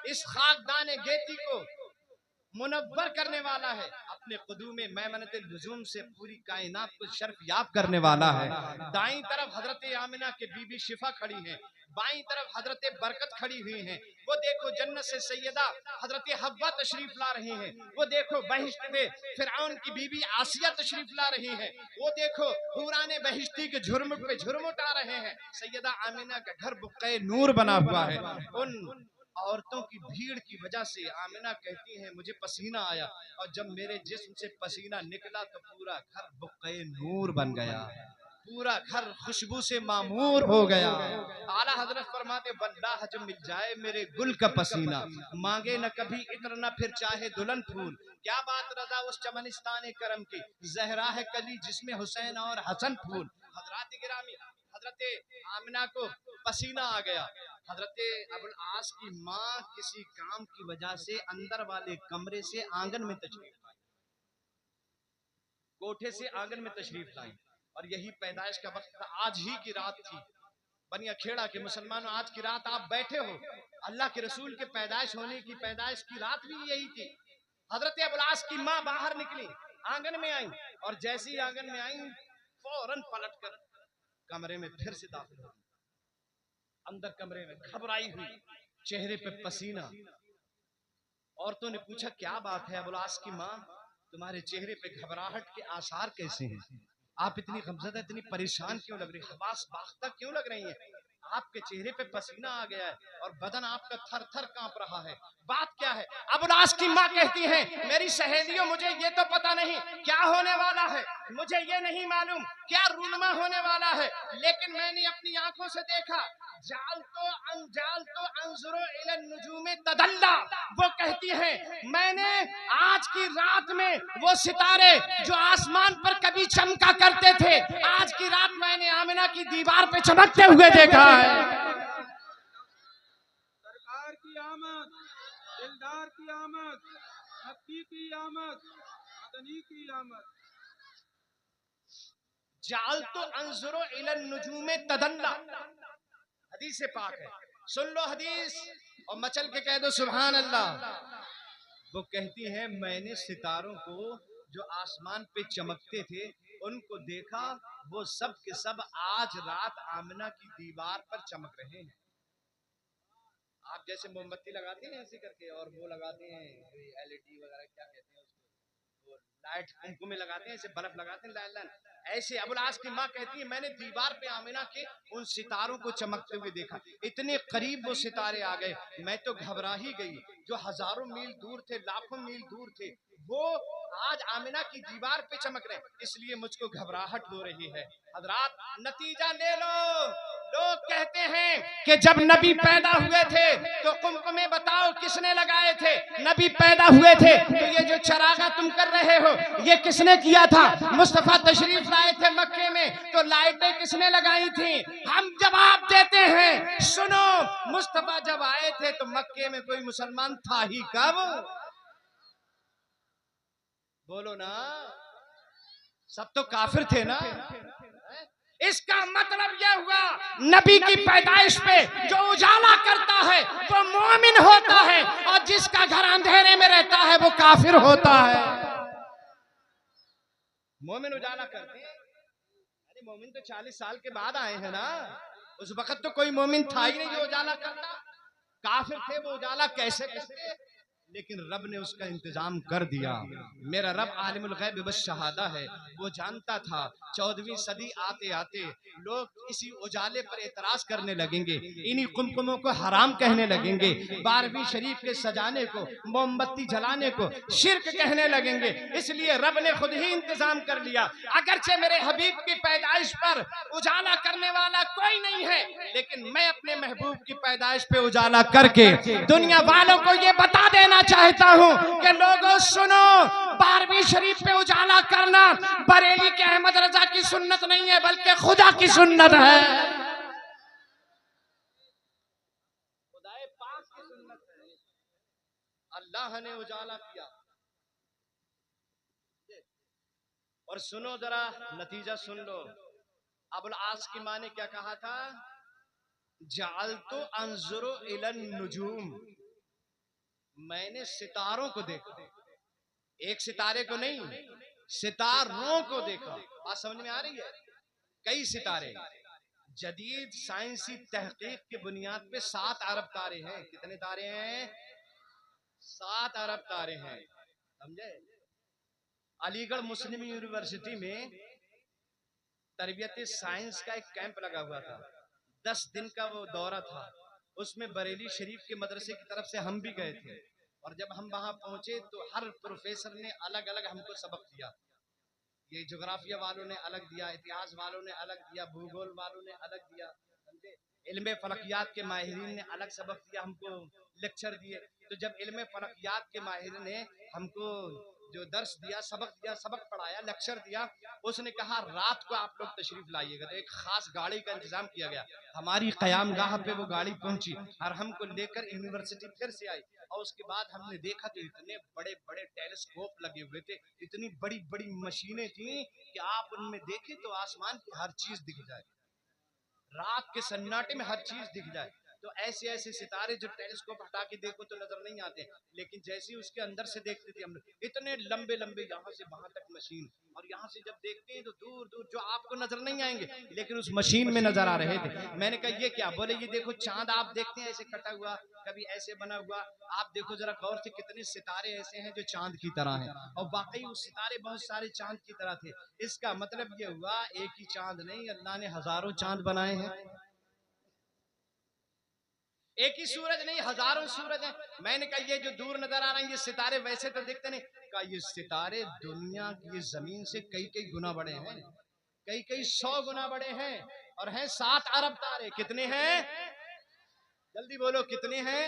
इस खाकदान गेती को मुनव्वर करने वाला है, अपने क़ुदूम मैमनतुल लुज़ूम से पूरी कायनात को शर्फ याब करने वाला है। दाईं तरफ हजरत आमिना के बीबी शिफा खड़ी हैं, बाईं तरफ हजरत बरकत खड़ी हुई हैं। वो देखो जन्नत से सैयदा हजरत हव्वा तशरीफ ला रही हैं। वो देखो बहिश्त में फिरौन की बीबी आसिया तशरीफ ला रही हैं। वो देखो हुराने बहिश्ती के झुरमुट पे झुरमुट आ रहे हैं। सैयदा आमिना का घर बुक़्क़े नूर बना हुआ है। उन औरतों की भीड़ की वजह से आमिना कहती हैं मुझे पसीना आया, और जब मेरे जिस्म से पसीना निकला तो पूरा घर बुक़्क़े नूर बन गया, पूरा घर खुशबू से मामूर हो गया। आला हजरत फरमाते वल्लाह जब मिल जाए मेरे गुल का पसीना, मांगे न कभी इत्र न फिर चाहे दुल्हन फूल। क्या बात रजा उस चमनिस्तान करम की, जहरा है कली जिसमें हुसैन और हसन फूल। हजरत गिरामी हजरत आमिना को पसीना आ गया। हजरत अबुल आस की माँ किसी काम की वजह से अंदर वाले कमरे से आंगन में तशरीफ लाई, कोठे से आंगन में तशरीफ लाई, और यही पैदाइश का वक्त था। आज ही की रात थी। बनी अखेड़ा के मुसलमानों, आज की रात आप बैठे हो, अल्लाह के रसूल के पैदाइश होने की पैदाइश की रात भी यही थी। हजरत अबुल आस की माँ बाहर निकली, आंगन में आई, और जैसे ही आंगन में आई फौरन पलट कर कमरे में फिर से दाखिल हो। अंदर कमरे में घबराई हुई, चेहरे पे पसीना। औरतों ने पूछा क्या बात है अबुल आस की माँ, तुम्हारे चेहरे पे घबराहट के आसार कैसे हैं? आप इतनी गमज़दा, इतनी परेशान क्यों लग रही, हवास बाख्ता क्यों लग रही हैं? आपके चेहरे पे पसीना आ गया है और बदन आपका थर थर कांप रहा है, बात क्या है? अबुल आस की माँ कहती हैं मेरी सहेलियों मुझे ये तो पता नहीं क्या होने वाला है, मुझे ये नहीं मालूम क्या रूनमा होने वाला है, लेकिन मैंने अपनी आंखों से देखा। जाल तो अंजुरो इलन नुजूमे तदल्ला, वो कहती हैं मैंने आज की रात में वो सितारे जो आसमान पर कभी चमका करते थे, आज की रात मैंने आमिना की दीवार पे चमकते हुए देखा है। सरकार की आमद, दिलदार की आमद, नबी की आमद, मदनी की आमद। जाल तो अंजुरो इलन नुजूमे तदल्ला, हदीस से पाक है, सुन लो हदीस और मचल के कह दो सुभान अल्लाह। वो कहती है मैंने सितारों को जो आसमान पे चमकते थे उनको देखा, वो सब के सब आज रात आमिना की दीवार पर चमक रहे हैं। आप जैसे मोमबत्ती लगाते हैं ऐसे करके, और वो लगाते हैं एलईडी वगैरह, क्या कहते हैं उसको, वो लाइट कुमकुम में लगाते हैं, ऐसे बल्ब लगाते हैं लाल लाल, ऐसे अबुल आस की माँ कहती है मैंने दीवार पे आमिना के उन सितारों को चमकते हुए देखा। इतने करीब वो सितारे आ गए, मैं तो घबरा ही गई। जो हजारों मील दूर थे, लाखों मील दूर थे, वो आज आमिना की दीवार पे चमक रहे, इसलिए मुझको घबराहट हो रही है। हजरात नतीजा ले लो, लोग कहते हैं कि जब नबी पैदा हुए थे तो कुमकुमे बताओ किसने लगाए थे, नबी पैदा हुए थे तो ये जो चरागा तुम कर रहे हो ये किसने किया था, मुस्तफा तशरीफ लाए थे मक्के में तो लाइटें किसने लगाई थी। हम जवाब देते हैं सुनो, मुस्तफा जब आए थे तो मक्के में कोई मुसलमान था ही कब? बोलो ना, सब तो काफिर थे ना। इसका मतलब यह हुआ नबी की पैदाइश पे जो उजाला करता है वो मोमिन होता है, और जिसका घर अंधेरे में रहता है वो काफिर होता है। मोमिन उजाला करते हैं, अरे मोमिन तो 40 साल के बाद आए हैं ना, उस वक्त तो कोई मोमिन था ही नहीं जो उजाला करता, काफिर थे वो उजाला कैसे करते, लेकिन रब ने उसका इंतजाम कर दिया। मेरा रब आलिमुल गैब व शहादा है, वो जानता था 14वीं सदी आते आते लोग इसी उजाले पर एतराज करने लगेंगे, इन्हीं कुमकुमों को हराम कहने लगेंगे, 12वीं शरीफ के सजाने को, मोमबत्ती जलाने को शिर्क कहने लगेंगे, इसलिए रब ने खुद ही इंतजाम कर लिया। अगरचे मेरे हबीब की पैदाइश पर उजाला करने वाला कोई नहीं है, लेकिन मैं अपने महबूब की पैदाइश पे उजाला करके दुनिया वालों को ये बता देना चाहता हूँ कि लोगों सुनो, 12वीं शरीफ पे उजाला करना बरेली के अहमद रजा की सुन्नत नहीं है बल्कि खुदा की सुन्नत है, खुदाए पाक की सुन्नत है। अल्लाह ने उजाला किया। और सुनो जरा नतीजा सुन लो, अबुल आस की माँ ने क्या कहा था, जाल तो अंजुरो इलन नुजूम, मैंने सितारों को देखा, एक सितारे को नहीं, सितारों को देखा। बात समझ में आ रही है? कई सितारे। जदीद साइंसी तहकीक की बुनियाद पे 7 अरब तारे हैं। कितने तारे हैं? 7 अरब तारे हैं। समझे? अलीगढ़ मुस्लिम यूनिवर्सिटी में तरबियत साइंस का एक कैंप लगा हुआ था। 10 दिन का वो दौरा था। उसमें बरेली शरीफ के मदरसे की तरफ से हम भी गए थे। और जब हम वहां पहुंचे तो हर प्रोफेसर ने अलग अलग हमको सबक दिया। ये ज्योग्राफिया वालों ने अलग दिया, इतिहास वालों ने अलग दिया, भूगोल वालों ने अलग दिया, समझे? इल्मे फलकियात के माहिरीन ने अलग सबक दिया, हमको लेक्चर दिए। तो जब इल्मे फलकियात के माहिर ने हमको जो दर्स दिया, सबक पढ़ाया, लेक्चर दिया, उसने कहा रात को आप लोग तशरीफ लाइएगा। तो एक खास गाड़ी का इंतजाम किया गया। हमारी कयामगाह पे वो गाड़ी पहुंची और हमको लेकर यूनिवर्सिटी फिर से आई। और उसके बाद हमने देखा तो इतने बड़े बड़े टेलीस्कोप लगे हुए थे, इतनी बड़ी बड़ी मशीनें थी कि आप उनमें देखें तो आसमान की हर चीज दिख जाए, रात के सन्नाटे में हर चीज दिख जाए। तो ऐसे ऐसे सितारे जो टेलीस्कोप हटा के देखो तो नजर नहीं आते, लेकिन जैसे ही उसके अंदर से देखते थे हम लोग, इतने लंबे लंबे यहाँ से वहां तक मशीन, और यहाँ से जब देखते हैं तो दूर दूर जो आपको नजर नहीं आएंगे लेकिन उस मशीन में नजर आ रहे थे। मैंने कहा ये क्या? बोले ये देखो चांद आप देखते हैं ऐसे कटा हुआ, कभी ऐसे बना हुआ, आप देखो जरा गौर से कितने सितारे ऐसे हैं जो चांद की तरह हैं। और वाकई वो सितारे बहुत सारे चांद की तरह थे। इसका मतलब ये हुआ एक ही चांद नहीं, अल्लाह ने हजारों चांद बनाए हैं। एक ही सूरज नहीं, हजारों सूरज हैं। मैंने कहा ये जो दूर नजर आ रहे हैं ये सितारे वैसे तो दिखते नहीं। कहा ये सितारे दुनिया की जमीन से कई कई गुना बड़े हैं, कई कई 100 गुना बड़े हैं। और हैं 7 अरब तारे। कितने हैं? जल्दी बोलो कितने हैं?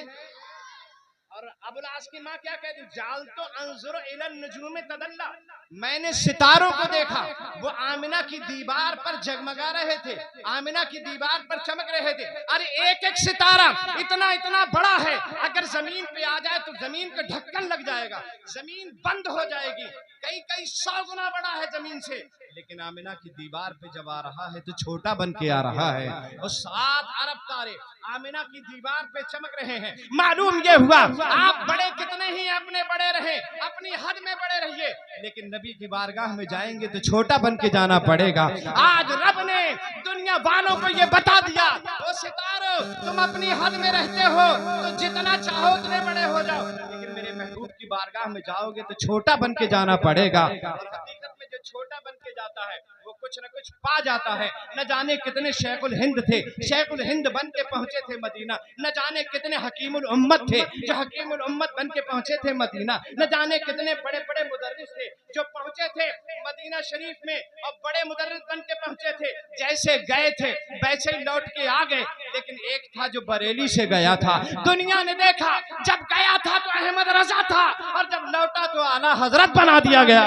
और अबुल आस की माँ क्या कहती? जाल तो अंजुर इलन नजूम तदल्ला, मैंने सितारों को देखा, वो आमिना की दीवार पर जगमगा रहे थे, आमिना की दीवार पर चमक रहे थे। अरे एक एक सितारा इतना इतना बड़ा है, अगर जमीन पे आ जाए तो जमीन का ढक्कन लग जाएगा, जमीन बंद हो जाएगी। कई कई 100 गुना बड़ा है जमीन से, लेकिन आमिना की दीवार पे जब आ रहा है तो छोटा बन के आ रहा है। और 7 अरब तारे आमिना की दीवार पे चमक रहे हैं। मालूम ये हुआ आप बड़े कितने ही अपने बड़े रहे, अपनी हद में बड़े रहिए, लेकिन नबी की बारगाह में जाएंगे तो छोटा बन के जाना पड़ेगा। आज रब ने दुनिया वालों को ये बता दिया, ओ सितारों तुम अपनी हद में रहते हो तो जितना चाहो उतने बड़े हो जाओ, लेकिन मेरे महबूब की बारगाह में जाओगे तो छोटा बन के जाना पड़ेगा। और हकीकत में जो छोटा बन के जाता है वो कुछ न कुछ पा जाता है। न जाने कितने शेखुल हिंद थे, शेखुल हिंद बन के पहुंचे थे मदीना। न जाने कितने हकीमुल उम्मत थे जो हकीमुल उम्मत बन के पहुंचे थे मदीना। न जाने कितने बड़े बड़े मुदर्रिस थे जो पहुंचे थे मदीना शरीफ में और बड़े मुदर्रिस बन के पहुंचे थे। जैसे गए थे वैसे ही लौट के आ गए। लेकिन एक था जो बरेली से गया था, दुनिया ने देखा जब गया था तो अहमद रजा था और जब लौटा तो आला हजरत बना दिया गया।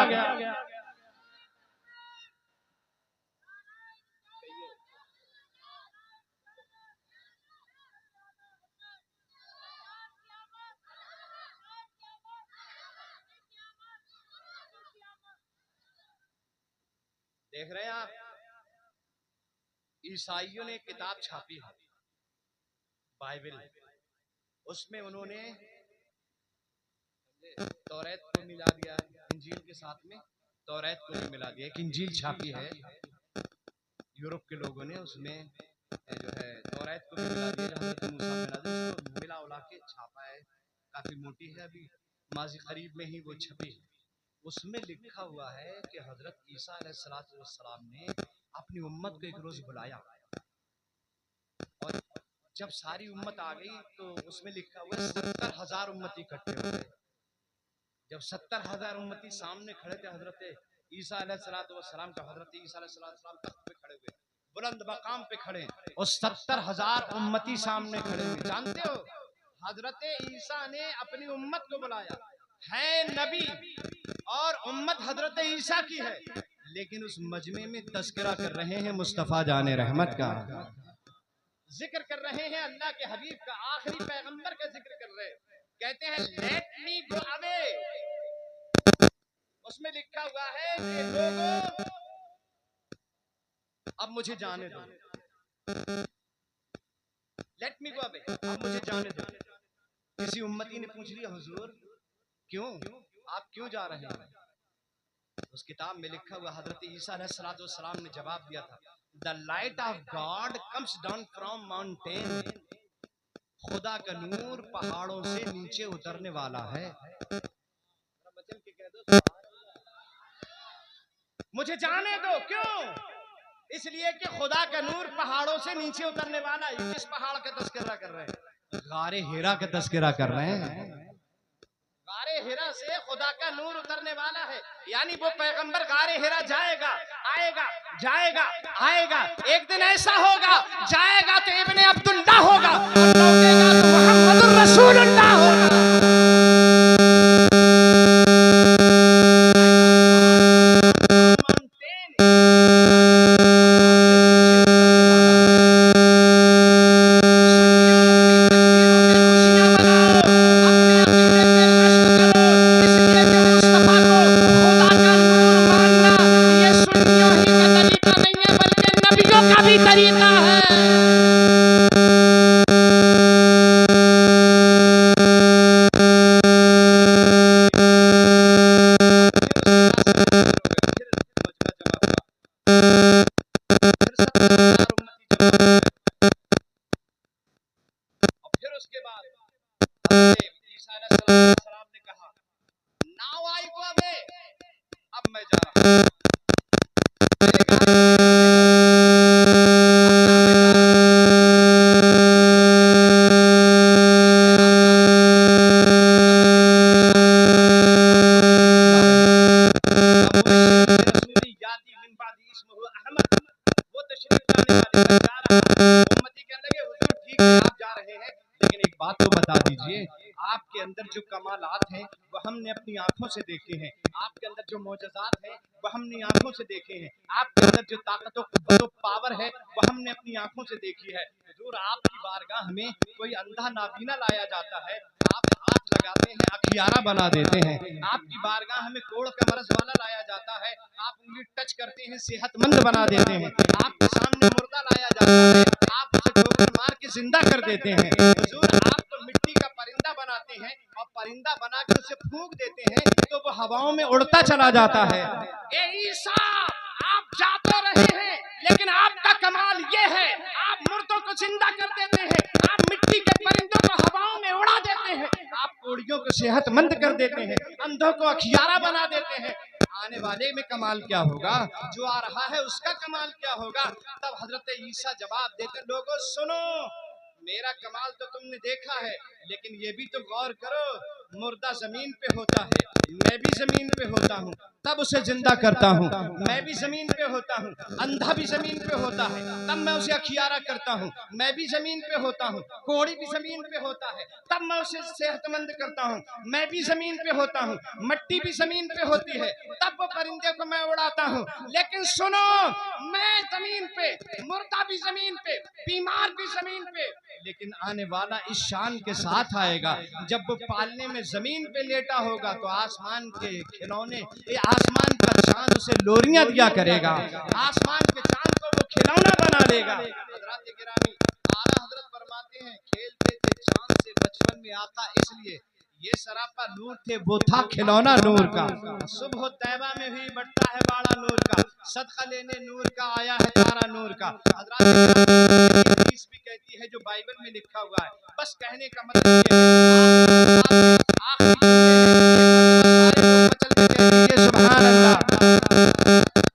देख रहे हैं आप, ईसाइयों ने किताब छापी है बाइबल, उसमें उन्होंने तौरात को मिला दिया इंजील के साथ में, तौरात को भी मिला दिया। एक इंजील छापी है यूरोप के लोगों ने, उसमें जो है तौरात को भी मिला दिया, हज़रत मूसा मिला दिया, उसको मिला उला के छापा है। काफी मोटी है, अभी माजी करीब में ही वो छपी है। उसमें लिखा हुआ है कि हजरत ईसा अलैहिस्सलाम ने अपनी उम्मत को एक रोज बुलाया और जब सारी उम्मत आ गई तो उसमें लिखा हुआ 70,000 उम्मती इकट्ठे हो गए। जब 70,000 उम्मती सामने खड़े थे हजरत ईसा अलैहिस्सलाम का, हजरत ईसा अलैहिस्सलाम तख्त पे खड़े हुए, बुलंद मकाम पे खड़े, और 70,000 उम्मती सामने खड़े हुए। जानते हो हजरत ईसा ने अपनी उम्मत को बुलाया, है नबी और उम्मत हजरत ईसा की है, लेकिन उस मजमे में तस्करा कर रहे हैं मुस्तफा जाने रहमत का, जिक्र कर रहे हैं अल्लाह के हबीब का, आखिरी पैगंबर का जिक्र कर रहे हैं। कहते हैं लेट मी गो अवे, उसमें लिखा हुआ है कि लोगों अब मुझे जाने दो, लेट मी गो अवे, अब मुझे जाने दो। किसी उम्मती ने पूछ लिया, हुजूर क्यों, आप क्यों जा रहे हैं? उस किताब में लिखा हुआ हजरत ईसा अलैहिस्सलाम ने जवाब दिया था, the light of God comes down from mountain, खुदा का नूर पहाड़ों से नीचे उतरने वाला है। मुझे जाने दो, क्यों? इसलिए कि खुदा का नूर पहाड़ों से नीचे उतरने वाला है। किस पहाड़ का तस्करा कर रहे हैं? गारे हिरा का तस्करा कर रहे हैं। गारे हिरा से खुदा का नूर उतरने वाला है, यानी वो पैगंबर गारे हिरा जाएगा, आएगा, जाएगा, आएगा। एक दिन ऐसा होगा, जाएगा तो इब्ने अब्दुल्ला होगा, लौटेगा तो मुहम्मदुर रसूलुल्लाह होगा। आपके अंदर जो कमालात हैं वो हमने अपनी आंखों से देखे हैं, आपके अंदर जो मौजज़ात हैं वो हमने आंखों से देखे हैं, आपके अंदर जो ताकत और पावर है वो हमने अपनी आंखों से देखी है। हुजूर आपकी बारगाह में कोई अंधा नाबीना लाया जाता है, आप हाथ लगाते हैं अखियारा बना देते हैं। आपकी बारगाह में कोढ़ का मरज वाला लाया जाता है, आप उंगली टच करते हैं सेहतमंद बना देते हैं। आपके सामने मुर्दा लाया जाता है, आप उसे ठोकर मार के जिंदा कर देते हैं। हुजूर आप तो मिट्टी का परिंदा बनाते हैं और परिंदा बना के उसे फूंक देते हैं तो वो हवाओं में उड़ता चला जाता है। ए ईसा आप जाते रहे हैं, लेकिन आपका कमाल ये है आप मुर्दों को जिंदा कर देते हैं, आप मिट्टी के परिंदों को हवाओं में उड़ा देते हैं, आप कोढ़ियों को सेहतमंद कर देते हैं, अंधों को अखियारा बना देते हैं। आने वाले में कमाल क्या होगा, जो आ रहा है उसका कमाल क्या होगा? तब हजरत ईसा जवाब देते, लोगों सुनो, मेरा कमाल तो तुमने देखा है, लेकिन ये भी तो गौर करो, मुर्दा जमीन पे होता है, मैं भी जमीन पे होता हूँ, तब उसे जिंदा करता हूँ। मैं भी जमीन पे होता हूँ, अंधा भी जमीन पे होता है, तब मैं उसे अखियारा करता हूँ। मैं भी जमीन पे होता हूँ, कोढ़ी भी जमीन पे होता है, तब मैं उसे सेहतमंद करता हूँ। मैं भी जमीन पे होता हूँ, मट्टी भी जमीन पे होती है, तब वो परिंदे को मैं उड़ाता हूँ। लेकिन सुनो, मैं जमीन पे, मुर्दा भी जमीन पे, बीमार भी जमीन पे, लेकिन आने वाला इस शान के साथ आएगा, जब वो पालने में जमीन पे लेटा होगा तो आसमान के खिलौने, आसमान का चांद उसे लोरियां दिया करेगा, आसमान के चांद को वो खिलौना बना देगा। हज़रात गिरामी, आला हजरत फरमाते हैं, खेलते थे चांद से बचपन में आका, इसलिए ये सरापा नूर थे, वो था खिलौना नूर का। सुबह तैबा में भी बढ़ता है बाड़ा नूर का, सदका लेने नूर का आया है तारा नूर का। हज़रात भी कहती है जो बाइबल में लिखा हुआ है, बस कहने का मतलब सुभान अल्लाह,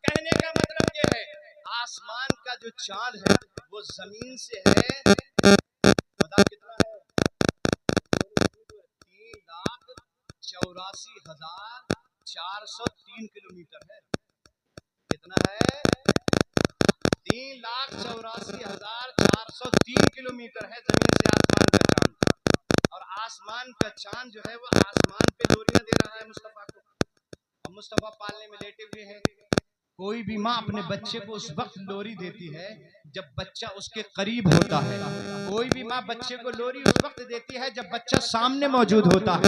कहने का मतलब ये है, आसमान का जो चांद है वो जमीन से है, पता कितना है? 3,84,403 किलोमीटर है। कितना है? 3,84,403 किलोमीटर है जमीन से आसमान का चांद। और आसमान का चांद जो है वो आसमान पे लोरियां दे रहा है मुस्तफा को, और मुस्तफा पालने में लेटे हुए हैं। कोई भी माँ अपने बच्चे को उस वक्त लोरी देती है जब बच्चा उसके करीब होता है। कोई भी माँ बच्चे को लोरी उस वक्त देती है जब बच्चा सामने मौजूद होता है।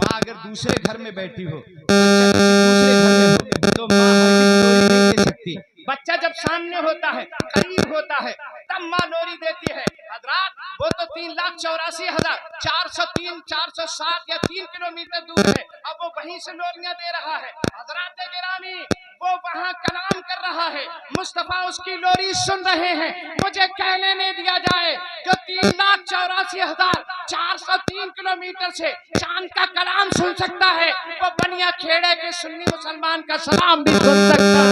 माँ अगर दूसरे घर में बैठी हो, दूसरे घर में हो, तो माँ लोरी नहीं दे सकती। बच्चा जब सामने होता है, करीब होता है, तब माँ लोरी देती है। हजरात वो तो 3,84,403 407 या 3 किलोमीटर दूर है, अब वो वहीं से लोरियां दे रहा है। हजरात गिरामी वो वहां कलाम कर रहा है, मुस्तफा उसकी लोरी सुन रहे हैं। मुझे कहने नहीं दिया जाए जो 3,84,403 किलोमीटर से चांद का कलाम सुन सकता है, वो बनिया खेड़े के सुन्नी मुसलमान का सलाम भी सुन सकता है।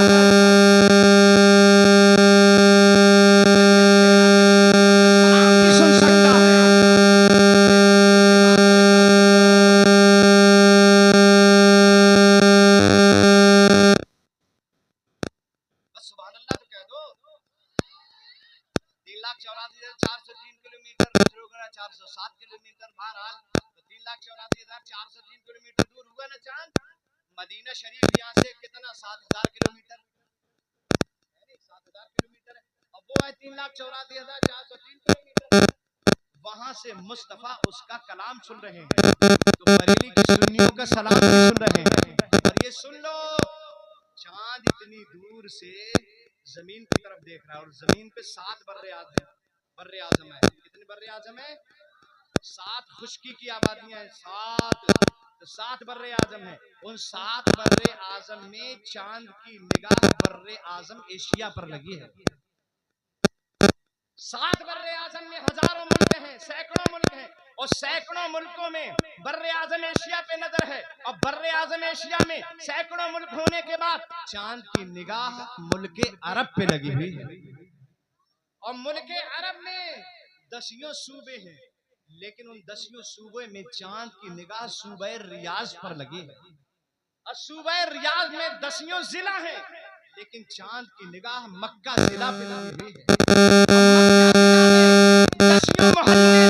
मदीना शरीफ यहाँ से कितना 7,000 किलोमीटर, 7,000 किलोमीटर है। अब वो है 3,84,403 किलोमीटर। वहां से मुस्तफा उसका कलाम सुन रहे हैं, तो बरेली की सुन्नियों का सलाम भी सुन रहे हैं। और ये सुन लो, चांद इतनी दूर से जमीन की तरफ देख रहा है और जमीन पे 7 बर्रे आजम है। कितने बर्रे आजम है? 7 खुशकी की आबादियां हैं, 7 बर्रे आजम है। उन 7 बर्रे आजम में चांद की निगाह बर्रे आजम एशिया पर लगी है। 7 बर्रे आजम में हजारों मुल्क हैं, सैकड़ों मुल्क हैं, और सैकड़ों मुल्कों में बर्रे आजम एशिया पे नजर है। और बर्रे आजम एशिया में सैकड़ों मुल्क होने के बाद चांद की निगाह मुल्क अरब पे लगी हुई है। और मुल्क अरब में 10 सूबे हैं, लेकिन उन 10 सूबे में चांद की निगाह सूबे रियाज पर लगी है। और सूबे रियाज में 10 जिला हैं, लेकिन चांद की निगाह मक्का जिला पे लगी हुई है। 10 मोहल्ले